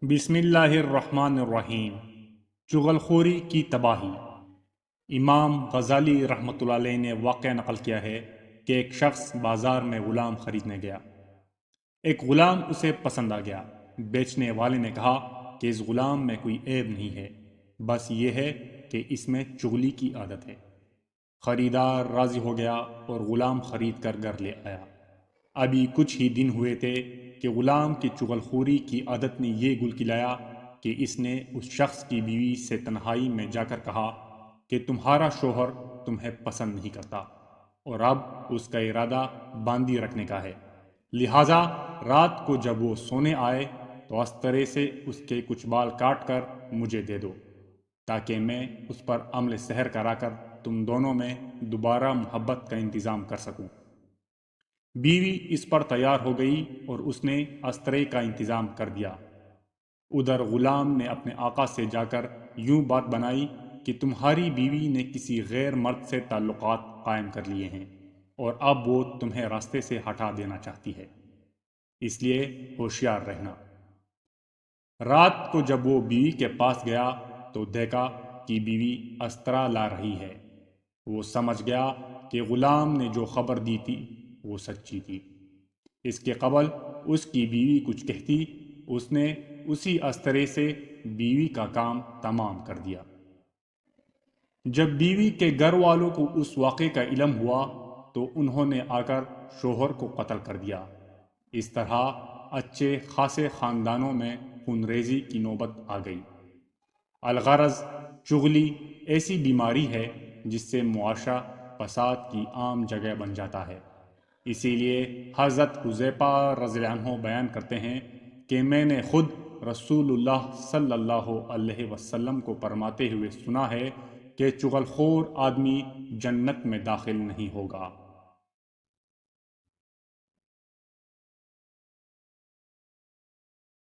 بسم اللہ الرحمن الرحیم۔ چغل خوری کی تباہی۔ امام غزالی رحمۃ اللہ علیہ نے واقعہ نقل کیا ہے کہ ایک شخص بازار میں غلام خریدنے گیا۔ ایک غلام اسے پسند آ گیا۔ بیچنے والے نے کہا کہ اس غلام میں کوئی عیب نہیں ہے، بس یہ ہے کہ اس میں چغلی کی عادت ہے۔ خریدار راضی ہو گیا اور غلام خرید کر گھر لے آیا۔ ابھی کچھ ہی دن ہوئے تھے کہ غلام کی چغل خوری کی عادت نے یہ گل کھلایا کہ اس نے اس شخص کی بیوی سے تنہائی میں جا کر کہا کہ تمہارا شوہر تمہیں پسند نہیں کرتا اور اب اس کا ارادہ باندھی رکھنے کا ہے، لہٰذا رات کو جب وہ سونے آئے تو استرے سے اس کے کچھ بال کاٹ کر مجھے دے دو تاکہ میں اس پر عمل سحر کرا کر تم دونوں میں دوبارہ محبت کا انتظام کر سکوں۔ بیوی اس پر تیار ہو گئی اور اس نے استرے کا انتظام کر دیا۔ ادھر غلام نے اپنے آقا سے جا کر یوں بات بنائی کہ تمہاری بیوی نے کسی غیر مرد سے تعلقات قائم کر لیے ہیں اور اب وہ تمہیں راستے سے ہٹا دینا چاہتی ہے، اس لیے ہوشیار رہنا۔ رات کو جب وہ بیوی کے پاس گیا تو دیکھا کہ بیوی استرا لا رہی ہے۔ وہ سمجھ گیا کہ غلام نے جو خبر دی تھی وہ سچی تھی۔ اس کے قبل اس کی بیوی کچھ کہتی، اس نے اسی استرے سے بیوی کا کام تمام کر دیا۔ جب بیوی کے گھر والوں کو اس واقعے کا علم ہوا تو انہوں نے آ کر شوہر کو قتل کر دیا۔ اس طرح اچھے خاصے خاندانوں میں خون ریزی کی نوبت آ گئی۔ الغرض چغلی ایسی بیماری ہے جس سے معاشرہ فساد کی عام جگہ بن جاتا ہے۔ اسی لیے حضرت حذیفہ رضی اللہ عنہ بیان کرتے ہیں کہ میں نے خود رسول اللہ صلی اللہ علیہ وسلم کو فرماتے ہوئے سنا ہے کہ چغل خور آدمی جنت میں داخل نہیں ہوگا۔